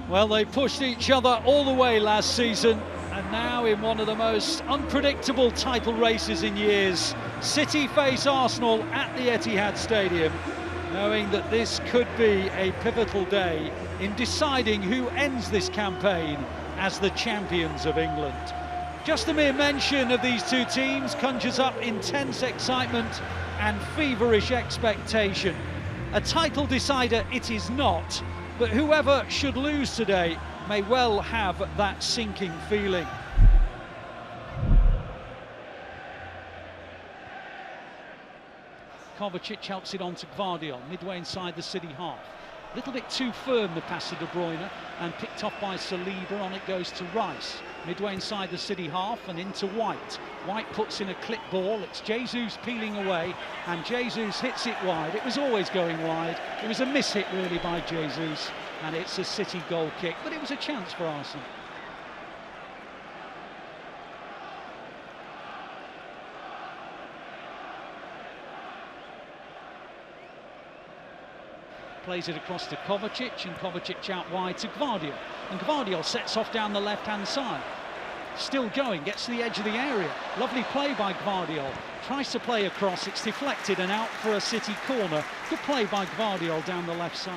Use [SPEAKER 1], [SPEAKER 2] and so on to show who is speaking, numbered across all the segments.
[SPEAKER 1] Well, they pushed each other all the way last season, and now in one of the most unpredictable title races in years, City face Arsenal at the Etihad Stadium, knowing that this could be a pivotal day in deciding who ends this campaign as the champions of England. Just the mere mention of these two teams conjures up intense excitement and feverish expectation. A title decider it is not, but whoever should lose today may well have that sinking feeling. Kovacic helps it on to Gvardiol, midway inside the City half. A little bit too firm, the pass to De Bruyne, and picked off by Saliba. On it goes to Rice. Midway inside the City half and into White. White puts in a clip ball. It's Jesus peeling away, and Jesus hits it wide. It was always going wide. It was a miss-hit really by Jesus, and it's a City goal kick, but it was a chance for Arsenal. Plays it across to Kovacic, and Kovacic out wide to Gvardiol. And Gvardiol sets off down the left-hand side. Still going, gets to the edge of the area. Lovely play by Gvardiol. Tries to play across, it's deflected and out for a City corner. Good play by Gvardiol down the left side.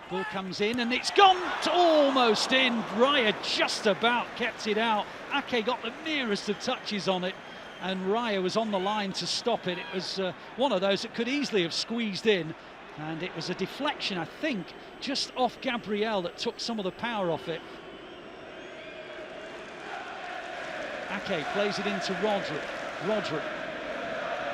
[SPEAKER 1] Ball comes in and it's gone to almost in. Raya just about kept it out. Ake got the nearest of touches on it, and Raya was on the line to stop it. It was one of those that could easily have squeezed in, and it was a deflection, I think, just off Gabriel that took some of the power off it. Ake plays it into Rodri. Rodri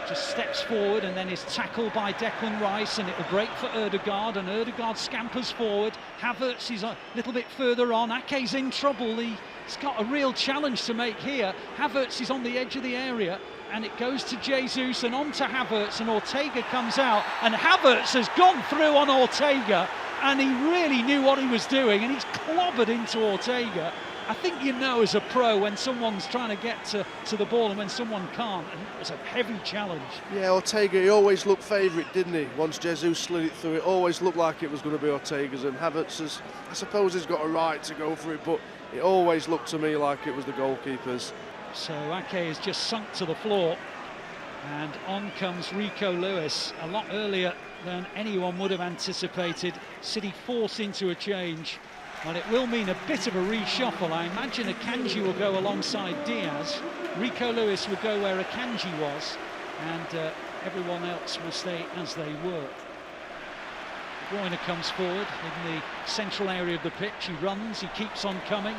[SPEAKER 1] just steps forward and then is tackled by Declan Rice, and it'll break for Ødegaard, and Ødegaard scampers forward. Havertz is a little bit further on. Ake's in trouble. He's got a real challenge to make here. Havertz is on the edge of the area, and it goes to Jesus and on to Havertz, and Ortega comes out, and Havertz has gone through on Ortega, and he really knew what he was doing, and he's clobbered into Ortega. I think you know as a pro when someone's trying to get to the ball and when someone can't, and it was a heavy challenge.
[SPEAKER 2] Yeah, Ortega, he always looked favourite, didn't he? Once Jesus slid it through, it always looked like it was going to be Ortega's, and Havertz, I suppose he's got a right to go for it, but it always looked to me like it was the goalkeeper's.
[SPEAKER 1] So Ake has just sunk to the floor, and on comes Rico Lewis a lot earlier than anyone would have anticipated. City forced into a change. Well, it will mean a bit of a reshuffle. I imagine Akanji will go alongside Diaz. Rico Lewis will go where Akanji was, and everyone else will stay as they were. De Bruyne comes forward in the central area of the pitch. He runs, he keeps on coming,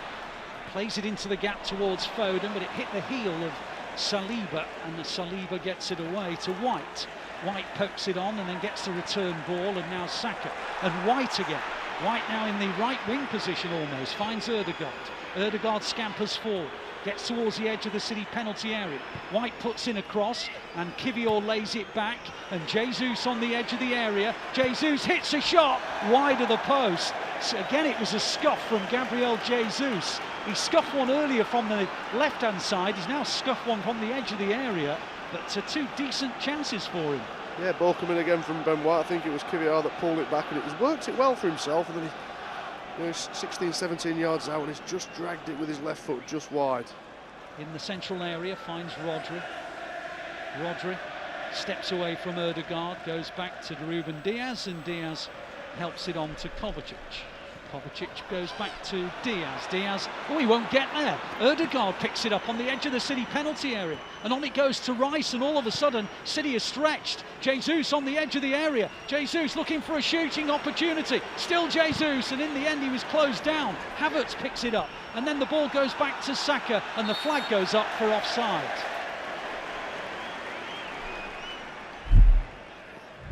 [SPEAKER 1] plays it into the gap towards Foden, but it hit the heel of Saliba, and the Saliba gets it away to White. White pokes it on and then gets the return ball, and now Saka. And White again. White now in the right wing position almost, finds Ødegaard. Ødegaard scampers forward, gets towards the edge of the City penalty area. White puts in a cross, and Kivior lays it back, and Jesus on the edge of the area. Jesus hits a shot wide of the post. So again, it was a scuff from Gabriel Jesus. He scuffed one earlier from the left-hand side. He's now scuffed one from the edge of the area, but two decent chances for him.
[SPEAKER 2] Yeah, ball coming again from Ben White. I think it was Kivior that pulled it back, and it worked it well for himself, and then he's 16, 17 yards out, and he's just dragged it with his left foot just wide.
[SPEAKER 1] In the central area, finds Rodri. Rodri steps away from Ødegaard, goes back to Ruben Diaz, and Diaz helps it on to Kovacic. Kovacic goes back to Diaz. Diaz, oh, he won't get there. Ødegaard picks it up on the edge of the City penalty area, and on it goes to Rice, and all of a sudden City is stretched. Jesus on the edge of the area. Jesus looking for a shooting opportunity. Still Jesus, and in the end he was closed down. Havertz picks it up, and then the ball goes back to Saka, and the flag goes up for offside.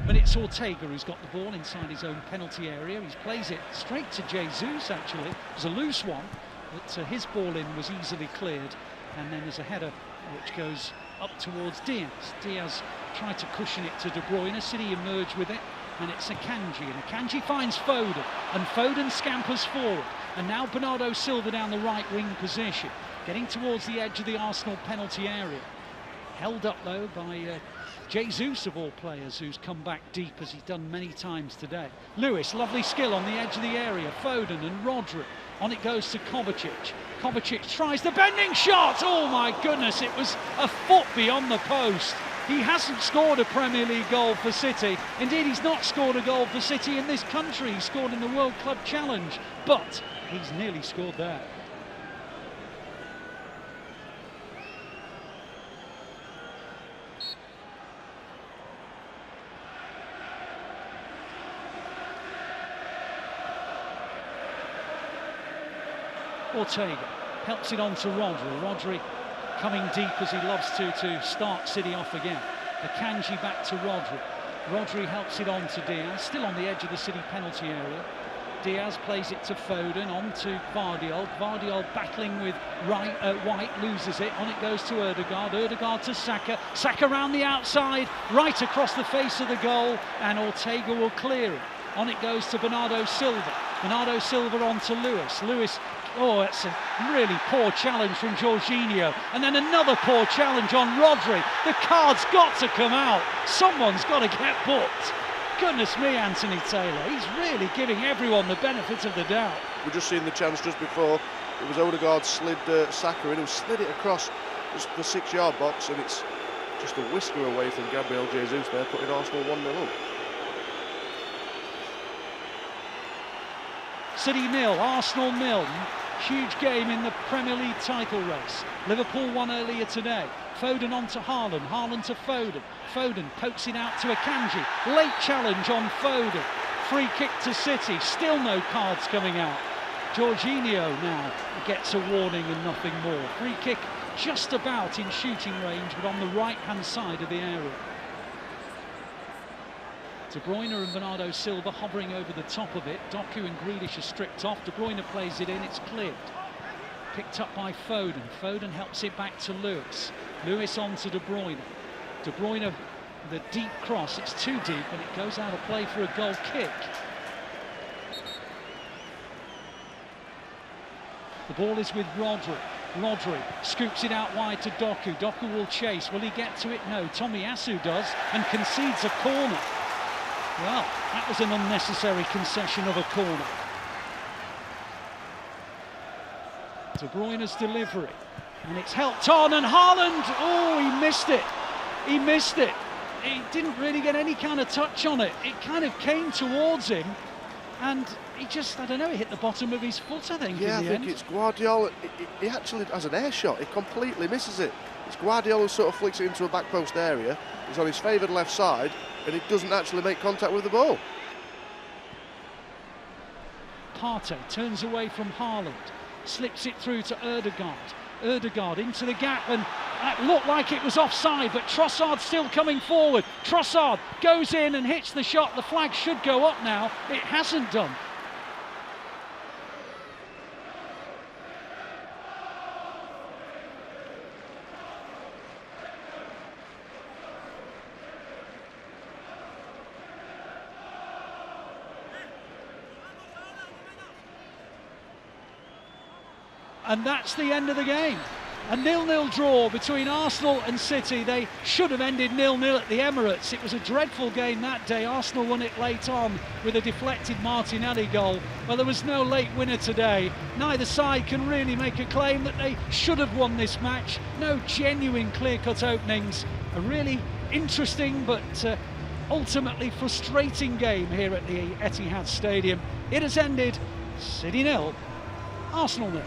[SPEAKER 1] But it's Ortega who's got the ball inside his own penalty area. He plays it straight to Jesus, actually. It was a loose one, but his ball in was easily cleared. And then there's a header which goes up towards Diaz. Diaz tried to cushion it to De Bruyne. City emerge with it, and it's Akanji. And Akanji finds Foden, and Foden scampers forward. And now Bernardo Silva down the right wing position, getting towards the edge of the Arsenal penalty area. Held up, though, by Jesus, of all players, who's come back deep as he's done many times today. Lewis, lovely skill on the edge of the area. Foden and Rodri. On it goes to Kovacic. Kovacic tries the bending shot. Oh my goodness, it was a foot beyond the post. He hasn't scored a Premier League goal for City. Indeed, he's not scored a goal for City in this country. He scored in the World Club Challenge, but he's nearly scored there. Ortega helps it on to Rodri. Rodri coming deep as he loves to start City off again. Akanji back to Rodri. Rodri helps it on to Diaz, still on the edge of the City penalty area. Diaz plays it to Foden, on to Vardiol. Vardiol battling with White, loses it. On it goes to Ødegaard. Ødegaard to Saka. Saka round the outside, right across the face of the goal, and Ortega will clear it. On it goes to Bernardo Silva. Bernardo Silva on to Lewis. Lewis, oh, that's a really poor challenge from Jorginho. And then another poor challenge on Rodri. The card's got to come out. Someone's got to get booked. Goodness me, Anthony Taylor. He's really giving everyone the benefit of the doubt.
[SPEAKER 2] We've just seen the chance just before. It was Ødegaard slid Saka in, who slid it across the 6-yard box, and it's just a whisker away from Gabriel Jesus there, putting Arsenal 1-0 up.
[SPEAKER 1] City 0, Arsenal 0. Huge game in the Premier League title race. Liverpool won earlier today. Foden on to Haaland, Haaland to Foden. Foden pokes it out to Akanji. Late challenge on Foden. Free kick to City, still no cards coming out. Jorginho now gets a warning and nothing more. Free kick just about in shooting range, but on the right-hand side of the area. De Bruyne and Bernardo Silva hovering over the top of it. Doku and Grealish are stripped off. De Bruyne plays it in, it's cleared. Picked up by Foden. Foden helps it back to Lewis. Lewis on to De Bruyne. De Bruyne, the deep cross, it's too deep and it goes out of play for a goal kick. The ball is with Rodri. Rodri scoops it out wide to Doku. Doku will chase. Will he get to it? No. Tomiyasu does and concedes a corner. Well, that was an unnecessary concession of a corner. De Bruyne's delivery, and it's helped on, and Haaland, oh, he missed it. He missed it. He didn't really get any kind of touch on it. It kind of came towards him, and he just, I don't know, he hit the bottom of his foot, I think,
[SPEAKER 2] yeah,
[SPEAKER 1] in the
[SPEAKER 2] I
[SPEAKER 1] end.
[SPEAKER 2] think it's Guardiola. He actually has an air shot. He completely misses it. It's Guardiola who sort of flicks it into a back post area. He's on his favoured left side, and he doesn't actually make contact with the ball.
[SPEAKER 1] Partey turns away from Haaland, slips it through to Ødegaard. Ødegaard into the gap, and that looked like it was offside, but Trossard still coming forward. Trossard goes in and hits the shot. The flag should go up now. It hasn't done. And that's the end of the game. A 0-0 draw between Arsenal and City. They should have ended 0-0 at the Emirates. It was a dreadful game that day. Arsenal won it late on with a deflected Martinelli goal. Well, there was no late winner today. Neither side can really make a claim that they should have won this match. No genuine clear-cut openings. A really interesting but ultimately frustrating game here at the Etihad Stadium. It has ended City 0, Arsenal 0.